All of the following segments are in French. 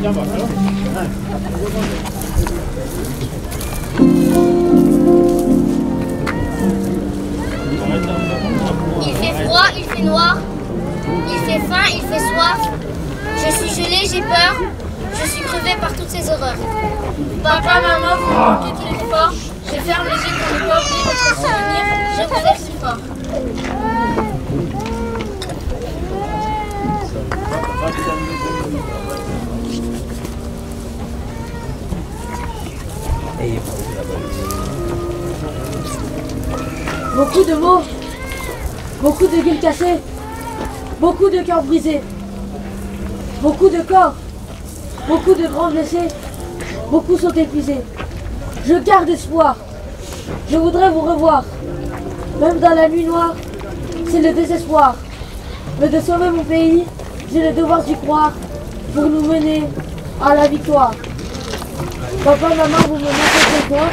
Il fait froid, il fait noir, il fait faim, il fait soif. Je suis gelée, j'ai peur, je suis crevée par toutes ces horreurs. Papa, maman, vous me manquez tous les forts. Je ferme les yeux pour ne pas oublier votre souvenir. Je vous aime si fort. Beaucoup de mots, beaucoup de gueules cassées, beaucoup de cœurs brisés, beaucoup de corps, beaucoup de grands blessés, beaucoup sont épuisés. Je garde espoir, je voudrais vous revoir, même dans la nuit noire, c'est le désespoir. Mais de sauver mon pays, j'ai le devoir d'y croire pour nous mener à la victoire. Papa, maman, vous me manquez très fort.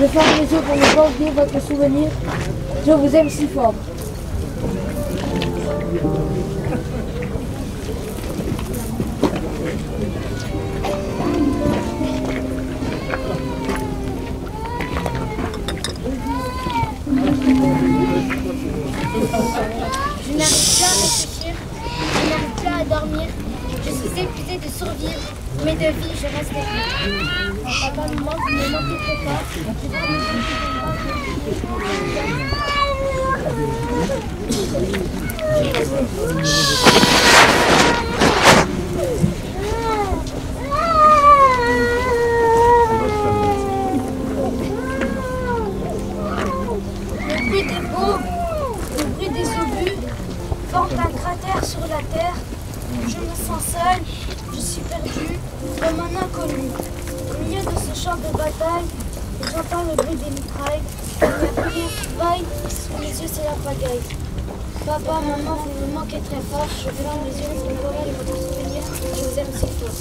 Je ferme les yeux pour ne pas oublier votre souvenir. Je vous aime si fort. Je n'arrive plus à réfléchir, je n'arrive plus à dormir. Je suis épuisée de survivre, mais de vie, je reste libre. Papa, maman, vous me manquez très fort. Je ferme les yeux pour le bruit des bombes, le bruit des obus forment un cratère sur la terre. Je me sens seule, je suis perdue comme un inconnu. Au milieu de ce champ de bataille, j'entends le bruit des mitrailles. Il y a plus rien qui vaille, sous mes yeux c'est la pagaille. Papa, maman, vous me manquez très fort. Je ferme les yeux pour voir votre souvenir. Je vous aime si fort.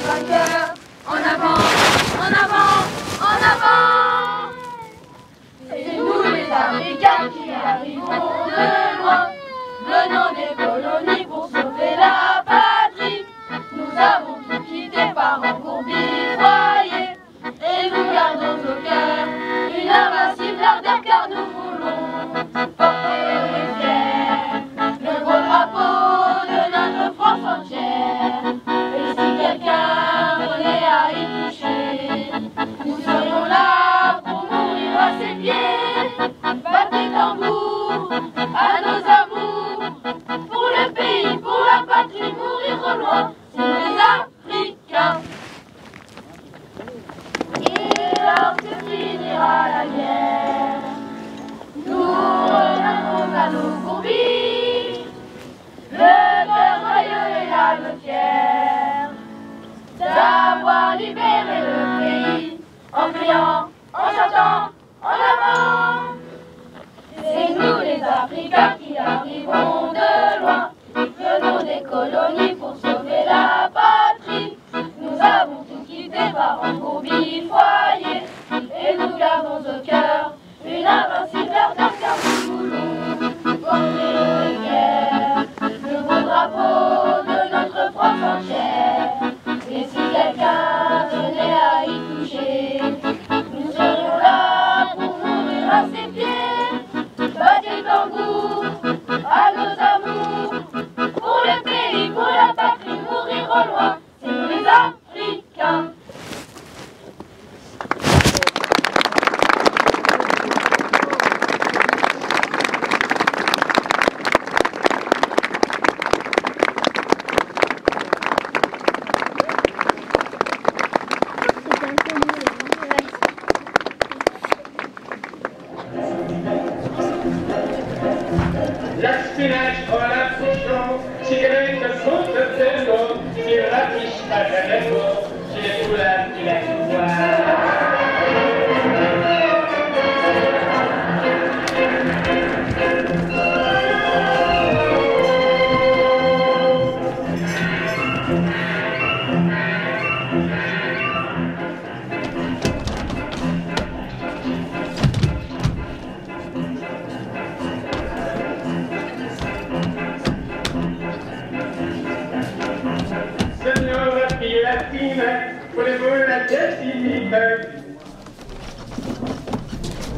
vainqueurs. En avant, en avant, en avant. C'est nous les Africains qui arrivons de loin, venant des colonies pour sauver la patrie. Nous avons tout quitté par un courbier foyer, et nous gardons au cœur une invincible ardeur, car nous voulons porter fier le beau drapeau de notre France entière. Et si quelqu'un venait à y toucher, nous serions là pour mourir à ses pieds. Battez tambour à nos amours, pour le pays, pour la patrie, mourir au loin, c'est nous les Africains. Et lorsque finira la guerre, nous reviendrons à nos courbis, le cœur joyeux et l'âme fière d'avoir libéré le pays, en criant, en chantant, en avant. C'est nous les Africains qui arrivons de loin, venons des colonies pour sauver la patrie. Nous avons tout quitté par un courbier foyer, et nous gardons au cœur une invincible ardeur, car nous voulons porter fier le beau drapeau de notre France entière. Et si quelqu'un venait à y toucher, nous serions là pour mourir à ses pieds. Battez tambour à nos amours, pour le pays, pour la patrie, mourir au loin, c'est nous les Africains. La spinach en la touchant, cigarette contre le vélo, si la fiche pas de l'écho, si les couleurs qui la Señora Piratina, voulez-vous la définite?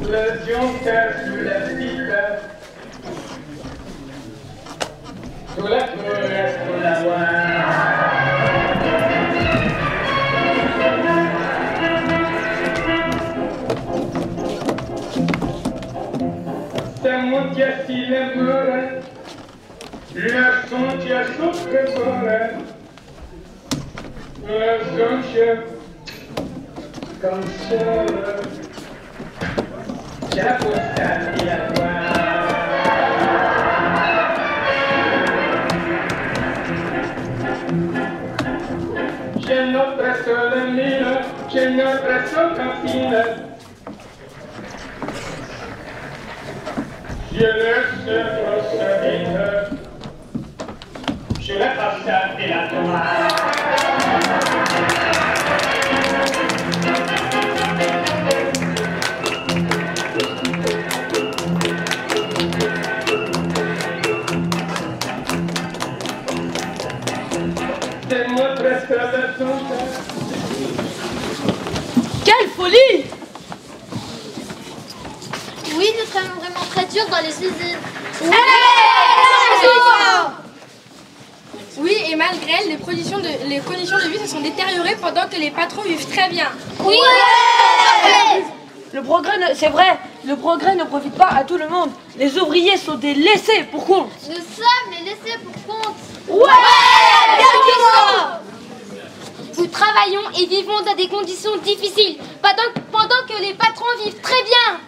Le jonqueur sous la pipe, sous la couleur, sous la voie. C'est mon Dieu si l'amour, le son Dieu souffre pour le son comme seul, j'apostille à toi. J'ai notre seule mine, j'ai notre seule cantine. Je le sais vite, je la passe à la tomate. C'est moi presque la sonde. Quelle folie! Oui, nous travaillons vraiment très dur dans les usines. Oui, et malgré elle, les conditions de vie se sont détériorées pendant que les patrons vivent très bien. Oui. Le progrès, c'est vrai, le progrès ne profite pas à tout le monde. Les ouvriers sont des laissés pour compte. Nous sommes les laissés pour compte. Ouais, Nous travaillons et vivons dans des conditions difficiles pendant que les patrons vivent très bien.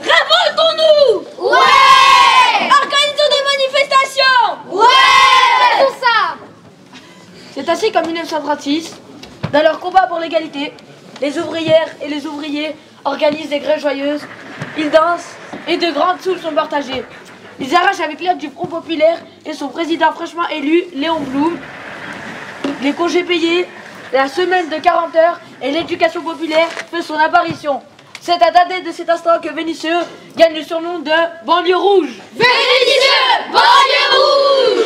Révoltons-nous! Ouais. Organisons des manifestations! Faisons ça. C'est ainsi qu'en 1936, dans leur combat pour l'égalité, les ouvrières et les ouvriers organisent des grèves joyeuses, ils dansent et de grandes soules sont partagées. Ils arrachent avec l'aide du Front populaire et son président fraîchement élu, Léon Blum, les congés payés, la semaine de 40 heures et l'éducation populaire fait son apparition. C'est à dater de cet instant que Vénissieux gagne le surnom de banlieue rouge. Vénissieux, banlieue rouge!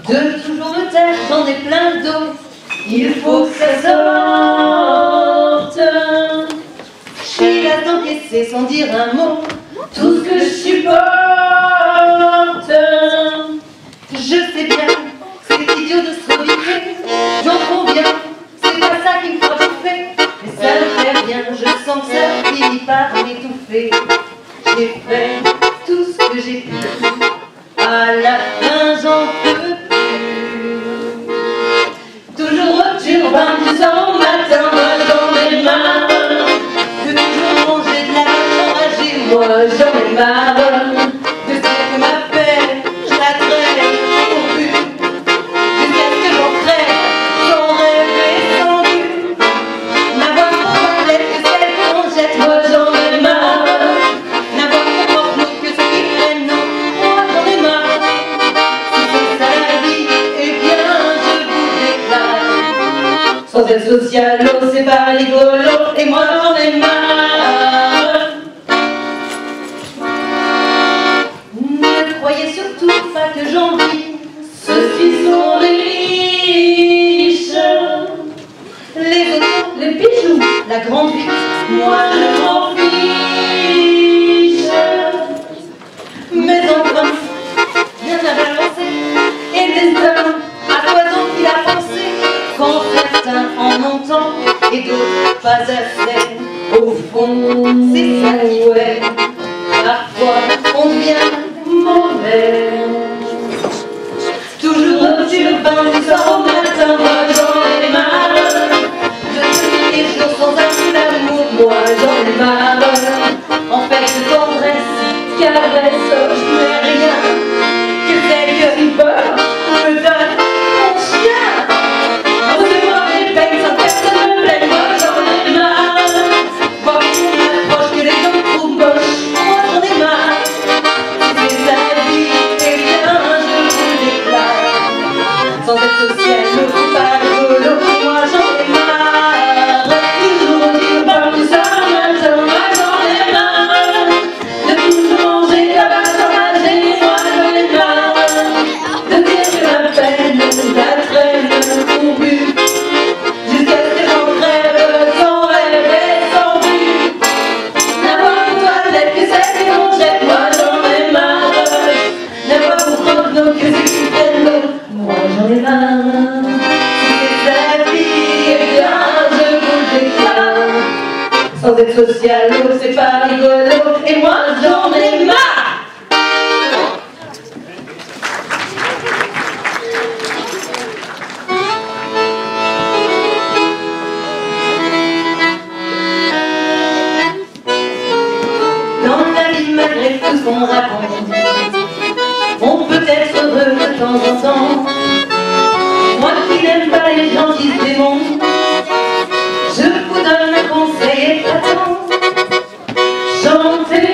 De toujours me taire, j'en ai plein le dos. Il faut que ça sorte. Je suis là d'encaisser sans dire un mot tout ce que je supporte. Je sais bien, c'est idiot de se revirer. J'en conviens, c'est pas ça qui me fera bouffer. Mais ça me fait bien, je sens que ça finit par m'étouffer. J'ai fait tout ce que j'ai pu. À la fin, j'en peux plus. Toujours rupture, 22 ans au matin, moi j'en ai marre. De toujours manger de la vache enragée, moi j'en ai marre. De celle que ma peine, je la traîne au but. Jusqu'à ce que j'en crève, sans rêve et sans but. N'avoir pour tête que celle qu'on jette, moi j'en ai marre. N'avoir pour porte que ceux qui prennent nous, moi j'en ai marre. Si c'est ça la vie, eh bien je vous déclare. Sans être socialo, c'est pas rigolo, et moi j'en ai marre. Ne croyez surtout pas que j'envie ceux-ci sont riches. Les autos, les bijoux, la grande vie, moi je m'en fiche. Mais enfin, rien n'a balancé, et les hommes, à quoi donc il a pensé? Quand certains en ont tant, et d'autres pas assez. Au fond, c'est ça qui ouais. Parfois, on devient mauvais. Toujours rupture, 22 heures au matin, moi j'en ai marre. De tous les jours sans un peu d'amour, moi j'en ai marre. En fait, de tendresse, caresse, je n'ai rien que celle qui peur me donne mon chien. Recevoir mes peines sans personne me plaît, moi j'en ai marre. Voir qu'on m'approche, que les gens me trouvent moche, moi j'en ai marre. Si c'est la vie, eh bien je vous déclare. Sans être social, ne faut pas rigolo, moi j'en ai marre. Toujours dire par tout ça, matin, moi j'en ai marre. De toujours manger la vache enragée, moi j'en ai marre. De dire que ma peine, la traîne au but. Jusqu'à ce que j'en crève, sans rêve et sans but. N'avoir pour toilette que celle qu'on jette, moi j'en ai marre. N'avoir pour provenance que ceux qui prennent l'eau, moi j'en ai marre. Si c'est la vie, eh bien je vous le déclare. Sans être socialo, c'est pas rigolo, et moi j'en ai marre. Dans la vie, malgré tout ce qu'on raconte, on peut être heureux de temps en temps. Moi qui n'aime pas les gens qui se démontent, je vous donne un conseil épatant. Chantez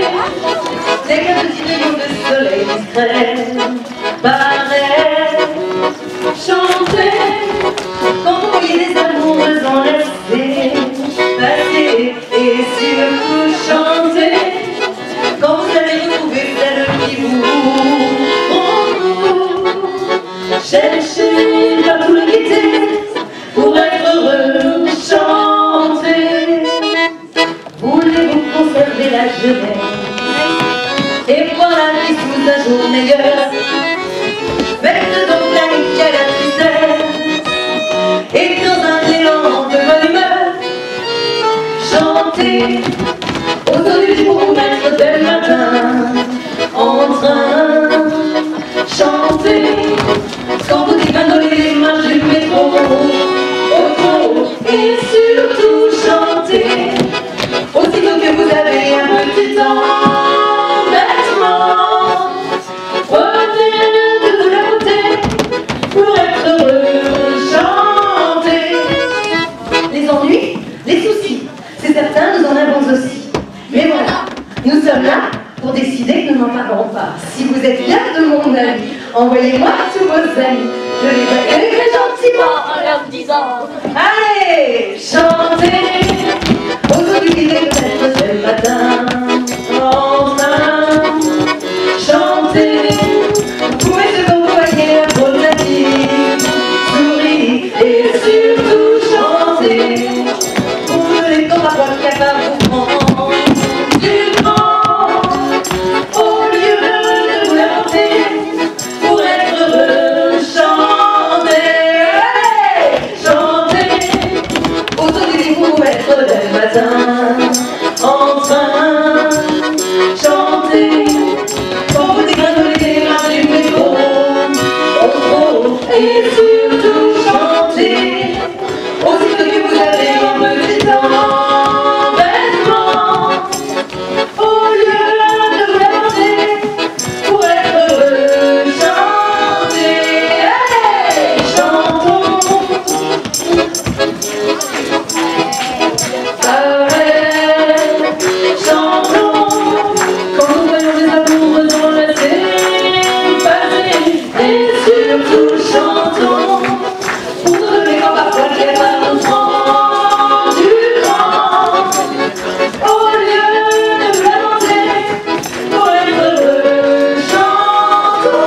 dès qu'un petit rayon de soleil discret paraît. Chantez quand vous voyez les amoureux enlacés passer. Et surtout chantez quand vous allez retrouver celle qui vous cherchez partout le quitter pour être heureux. Chantez. Voulez-vous conserver la jeunesse et voir la vie sous un jour meilleur? Faites donc l'amitié à la tristesse et dans un élan de bonne humeur. Chantez aujourd'hui pour vous mettre dès le matin en train. Chantez quand vous dégringolez les marches du métro au trot. Et surtout chantez aussitôt que vous avez un petit embêtement. Revenez de la beauté pour être heureux. Chantez. Les ennuis, les soucis, c'est certain, nous en avons aussi. Mais voilà, nous sommes là pour décider que nous n'en parlerons pas. Si vous êtes bien de mon avis, envoyez-moi tous vos amis. Je les accueille très gentils. pas en leur disant allez, chantez. Aujourd'hui il est peut-être ce matin. Enfin, chantez. Vous pouvez se convoquer à vos amis. Souriez et surtout chantez. Pour que les temps à voir capable vous prendre du grand. Au lieu de vous lamenter, pour être heureux, chantez, chantez. Aujourd'hui vous pouvez être le matin, enfin, chantez. Pour vous dégringoler les mains du métro, et surtout chantez. Aussitôt que vous avez un petit embêtement, au lieu de vous lamenter, pour être heureux, chantez, hey, chantons. Arrête, chantons, quand nous voyons des amoureux enlacés, passer, et surtout chantons, pour nous donner quand parfois qu'elle va nous prendre du grand, au lieu de vous lamenter, pour être heureux, chantons.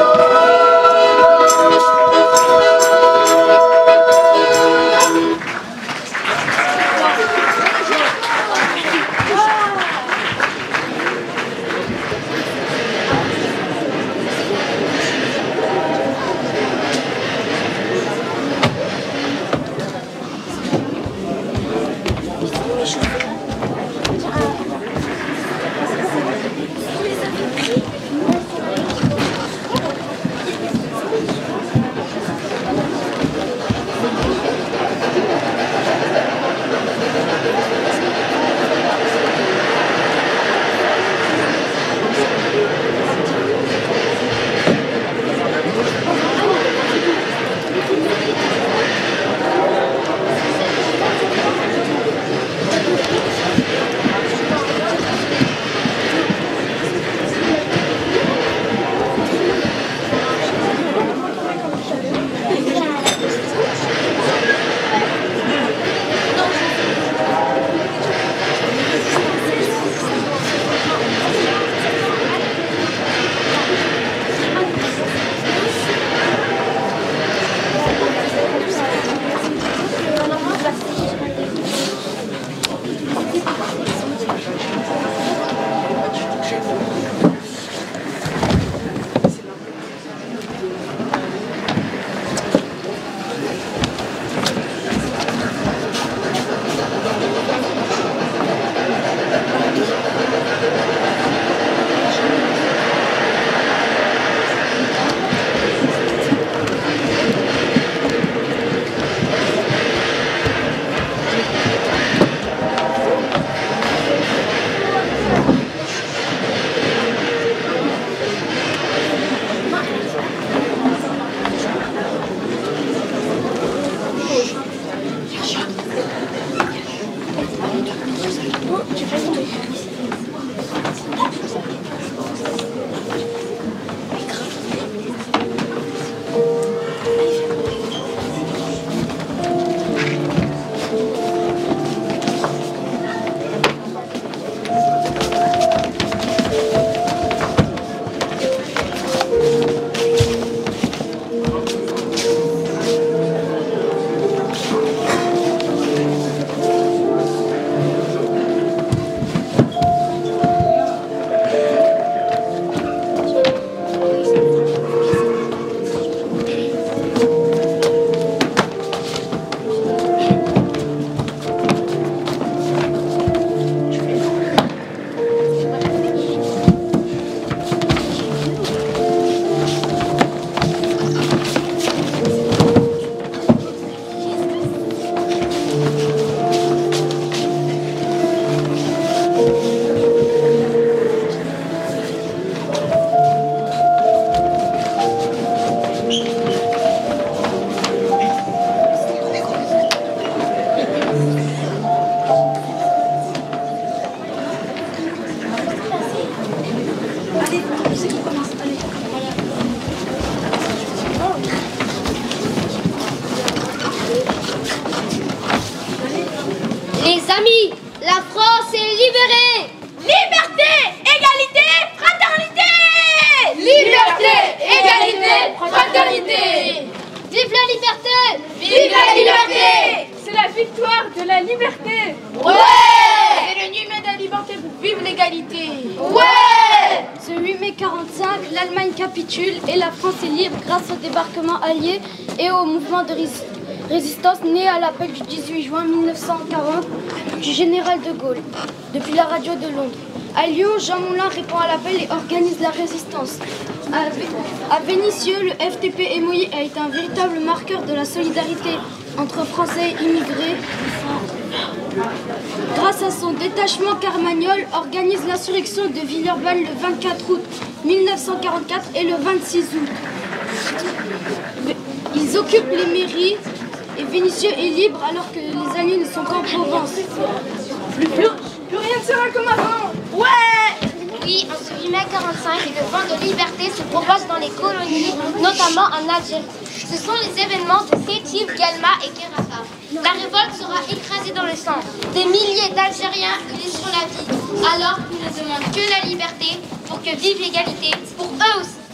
préférée. Liberté, égalité, fraternité. Liberté, égalité, fraternité. Vive la liberté. Vive la liberté. C'est la victoire de la liberté. Ouais. C'est le 8 mai de la liberté pour vivre l'égalité. Ouais. Ce 8 mai 45, l'Allemagne capitule et la France est libre grâce au débarquement allié et au mouvement de résistance né à l'appel du 18 juin 1940 du général de Gaulle depuis la radio de Londres. À Lyon, Jean Moulin répond à l'appel et organise la résistance. À Vénissieux, le FTP MOI a été un véritable marqueur de la solidarité entre Français et immigrés. Grâce à son détachement, Carmagnole organise l'insurrection de Villeurbanne le 24 août 1944 et le 26 août. Ils occupent les mairies et Vénissieux est libre alors que les Alliés ne sont qu'en Provence. Plus rien ne sera comme avant. Ouais. Oui, en ce 8 mai 45, le vent de liberté se propage dans les colonies, notamment en Algérie. Ce sont les événements de Sétif, Guelma et Kéraka. La révolte sera écrasée dans le sang. Des milliers d'Algériens y laisseront la vie, alors qu'ils ne demandent que la liberté pour que vive l'égalité pour eux aussi.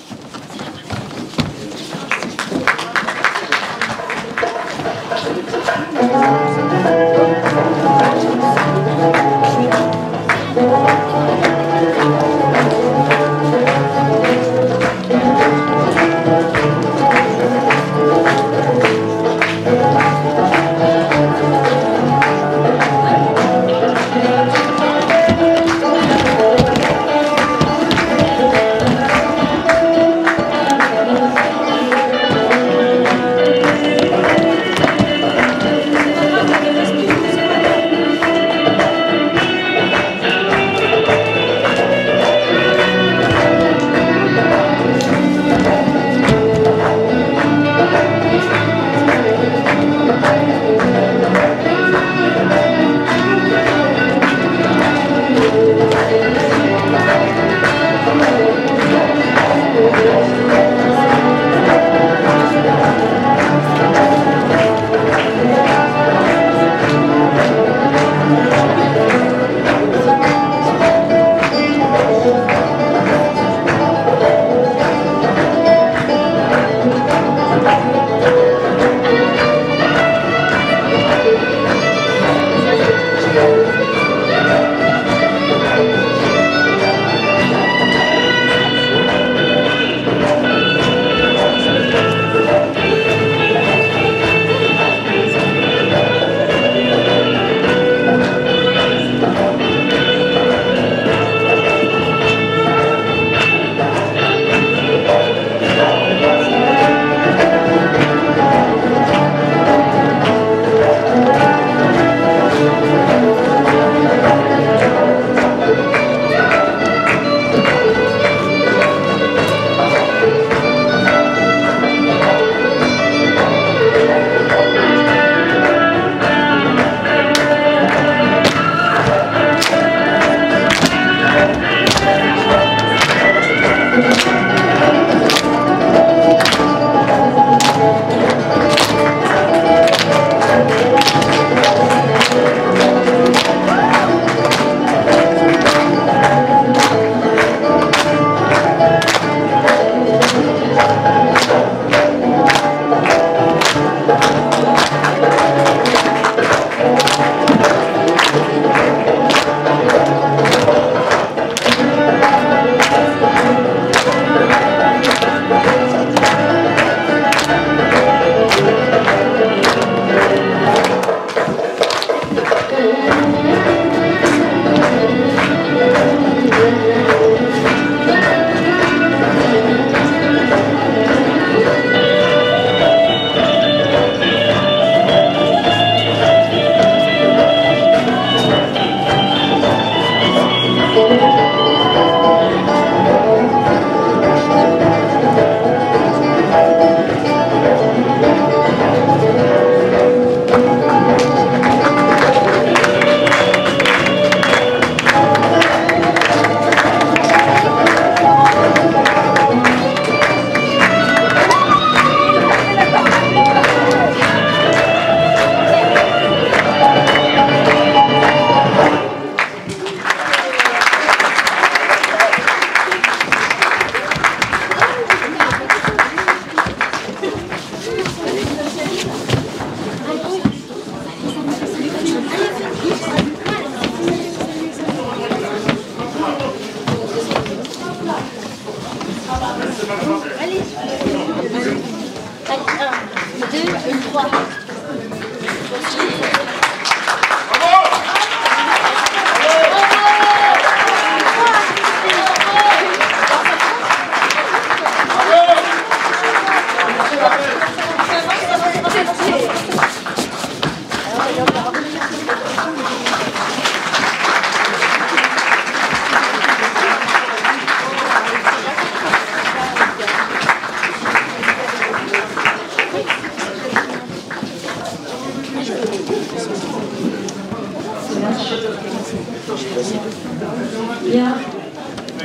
Bien.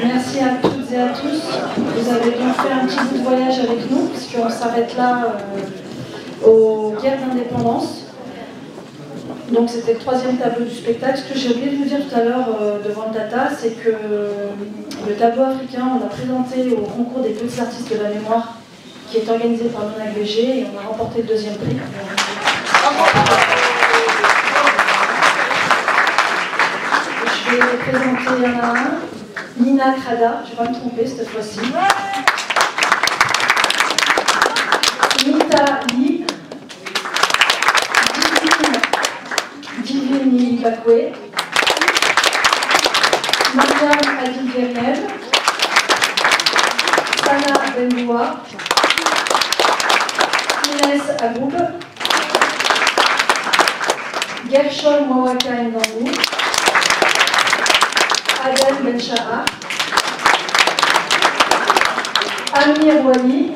Merci à toutes et à tous. Vous avez bien fait un petit bout de voyage avec nous, puisqu'on s'arrête là aux guerres d'indépendance. Donc c'était le 3e tableau du spectacle. Ce que j'ai oublié de vous dire tout à l'heure devant le Tata, c'est que le tableau africain, on l'a présenté au concours des petits artistes de la mémoire, qui est organisé par l'ONAGVG, et on a remporté le 2e prix. Je vais les présenter un à un. Nina Crada, je ne vais pas me tromper cette fois-ci. Nita Lee. Divini Bakwe. Mariam Adil Geriel. Sana Bendoua. Inès Aboub. Gershon Mawaka Ndangou. Adel Benchaha, Amir Wali,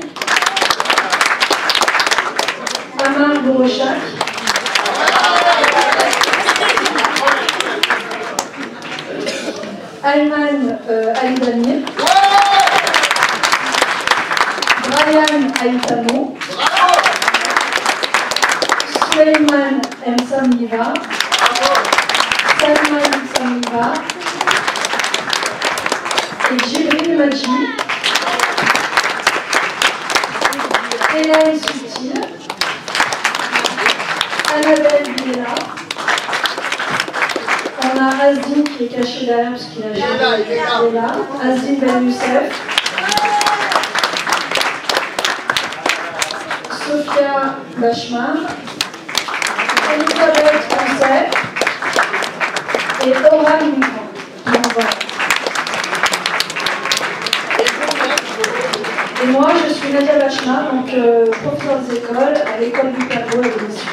Amar Borochak, Ayman Alidamir, Brian Aitamo, Suleiman M. Samiva, Salman Samiva, et Jibril Madji, Hélène Sutil, Annabelle Villela, on a Razdi qui est caché derrière parce qu'il a joué, il est là, Azim Ben Youssef, Sophia Bachmar, Elisabeth Conseil et Aura Migran. Et moi, je suis Nadia Bachmar, donc professeure des écoles à l'école du tableau et de l'émission.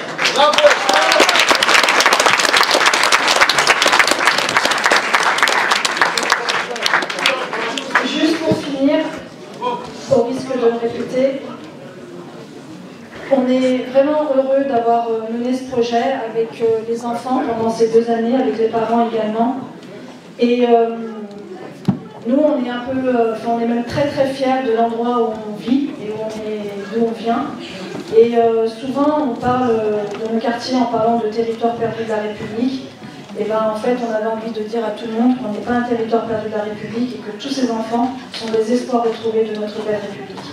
Juste pour finir, au risque de me répéter, on est vraiment heureux d'avoir mené ce projet avec les enfants pendant ces 2 années, avec les parents également. Et nous, on est un peu, on est même très très fiers de l'endroit où on vit et d'où on vient. Et souvent, on parle de nos quartiers en parlant de territoire perdu de la République. Et bien, en fait, on avait envie de dire à tout le monde qu'on n'est pas un territoire perdu de la République et que tous ces enfants sont des espoirs retrouvés de notre belle République.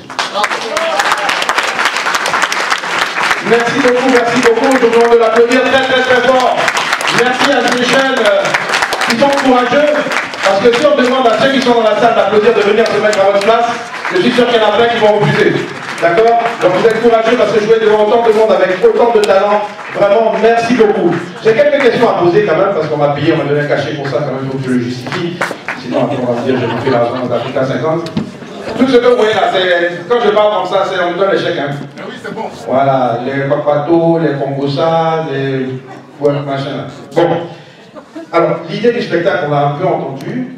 Merci beaucoup, je vous demande de l'applaudir très très très fort. Merci à ces jeunes qui sont courageux. Parce que si on demande à ceux qui sont dans la salle d'applaudir de venir se mettre à votre place, je suis sûr qu'il y en a plein qui vont refuser. D'accord? Donc vous êtes courageux parce que jouer devant autant de monde avec autant de talent, vraiment merci beaucoup. J'ai quelques questions à poser quand même parce qu'on m'a payé, on m'a donné un cachet pour ça quand même, il faut que je le justifie. Sinon après on va me dire j'ai bouffé l'argent d'Africa 50. Tout ce que vous voyez là, quand je parle comme ça, on me donne les chèques. Hein. Oui, c'est bon. Voilà, les papatos, les congossas, les... Ouais, machin là. Bon. Alors, l'idée du spectacle, on l'a un peu entendu,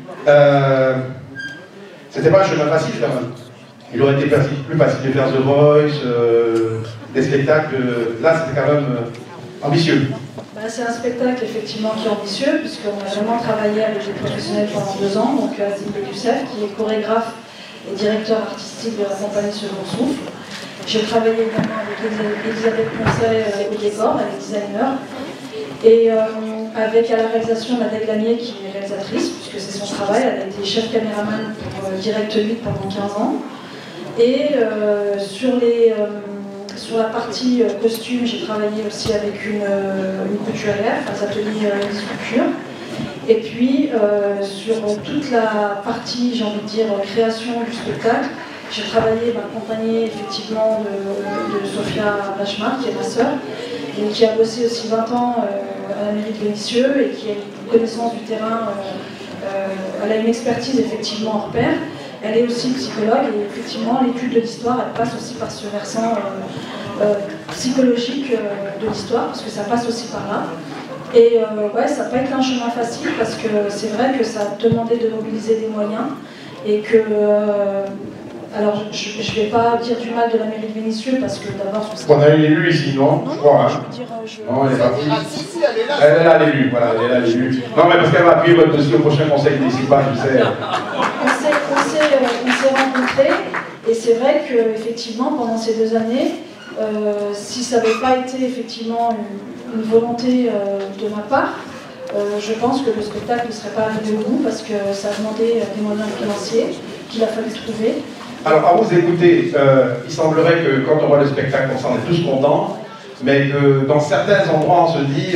c'était pas un chemin facile quand même. Il aurait été plus facile de faire The Voice, des spectacles, là c'était quand même ambitieux. C'est un spectacle effectivement qui est ambitieux, puisqu'on a vraiment travaillé avec des professionnels pendant 2 ans, donc Azim Ben Youssef, qui est chorégraphe et directeur artistique de la compagnie Second Souffle. J'ai travaillé également avec Elisabeth Conseil au décor, elle est designer. Et avec à la réalisation Nadège Lamier qui est réalisatrice, puisque c'est son travail, elle a été chef caméraman pour Direct 8 pendant 15 ans. Et sur la partie costume, j'ai travaillé aussi avec une couturière, enfin ateliers sculpture. Et puis sur toute la partie, j'ai envie de dire, création du spectacle, j'ai travaillé accompagnée effectivement de Sophia Bachmar, qui est ma sœur, et qui a bossé aussi 20 ans à la mairie de Vénissieux et qui a une connaissance du terrain, elle a une expertise effectivement hors pair. Elle est aussi psychologue et effectivement l'étude de l'histoire, elle passe aussi par ce versant psychologique de l'histoire, parce que ça passe aussi par là. Et ouais, ça n'a pas été un chemin facile parce que c'est vrai que ça a demandé de mobiliser des moyens et que... alors, je ne vais pas dire du mal de la mairie de Vénissieux parce que d'abord... On a eu l'élu ici, non? Non, je crois, hein. Je veux dire, non, elle est partie. Elle est là, l'élu, voilà, elle est là, l'élu. Non, mais parce qu'elle va appuyer votre dossier au prochain conseil municipal, je sais. On s'est rencontrés, et c'est vrai qu'effectivement, pendant ces 2 années, si ça n'avait pas été effectivement une volonté de ma part, je pense que le spectacle ne serait pas arrivé au bout, parce que ça a demandé des moyens financiers qu'il a fallu trouver. Alors, à vous écouter, il semblerait que quand on voit le spectacle, on s'en est tous contents, mais que dans certains endroits, on se dit,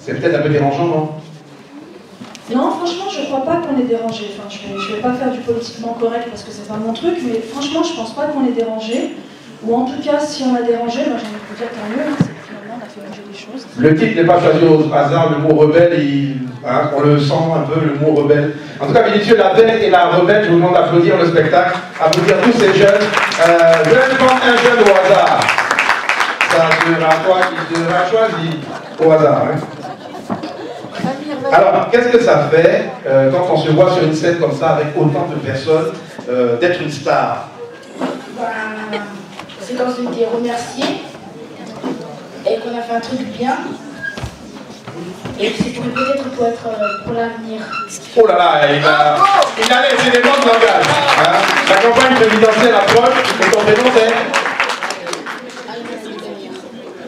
c'est peut-être un peu dérangeant, non? Non, franchement, je ne crois pas qu'on est dérangé. Enfin, je ne vais pas faire du politiquement correct parce que c'est pas mon truc, mais franchement, je ne pense pas qu'on est dérangé. Ou en tout cas, si on a dérangé, moi j'ai envie de vous dire tant mieux, c'est que finalement on a fait bouger des choses. Le titre n'est pas choisi au hasard, le mot rebelle, on le sent un peu, le mot rebelle. En tout cas, mesdames et messieurs, la belle et la rebelle, je vous demande d'applaudir le spectacle, applaudir tous ces jeunes. Je ne prends un jeune au hasard. Ça sera toi qui sera choisi au hasard. Hein. Alors, qu'est-ce que ça fait quand on se voit sur une scène comme ça avec autant de personnes, d'être une star? C'est quand on était remerciés et qu'on a fait un truc bien. Et c'est peut-être pour l'avenir. Oh là là, il a les éléments de langage. Hein. La campagne présidentielle approche, et ton prénom c'est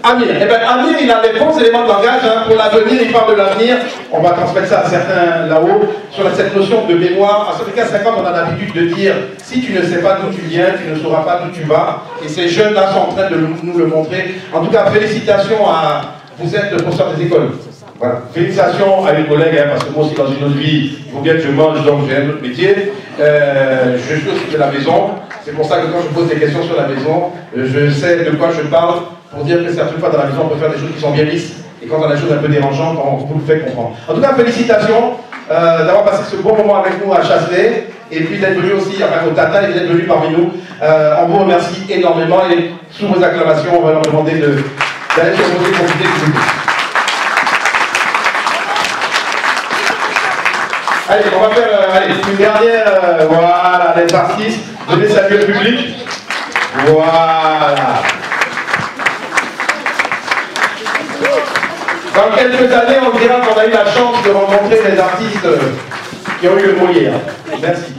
Amir. Eh bien, Amir, il a les bons éléments de langage. Hein. Pour l'avenir, il parle de l'avenir. On va transmettre ça à certains là-haut. Sur cette notion de mémoire, à ce cas 50, on a l'habitude de dire si tu ne sais pas d'où tu viens, tu ne sauras pas d'où tu vas. Et ces jeunes-là sont en train de nous le montrer. En tout cas, félicitations à. Vous êtes le professeur des écoles. Voilà. Félicitations à mes collègues, hein, parce que moi aussi, dans une autre vie, il faut bien que je mange, donc j'ai un autre métier. Je suis aussi de la maison. C'est pour ça que quand je pose des questions sur la maison, je sais de quoi je parle. Pour dire que certaines fois dans la maison on peut faire des choses qui sont bien lisses et quand on a des choses un peu dérangeantes, on vous le fait comprendre. En tout cas, félicitations d'avoir passé ce bon moment avec nous à Chasselet et puis d'être venu aussi au Tata et d'être venu parmi nous. On vous remercie énormément et sous vos acclamations, on va leur demander d'aller sur vos convités s'il vous plaît. Allez, on va faire une dernière, voilà, les artistes. Venez saluer le public. Voilà. Dans quelques années, on dira qu'on a eu la chance de rencontrer des artistes qui ont eu le Molière. Merci.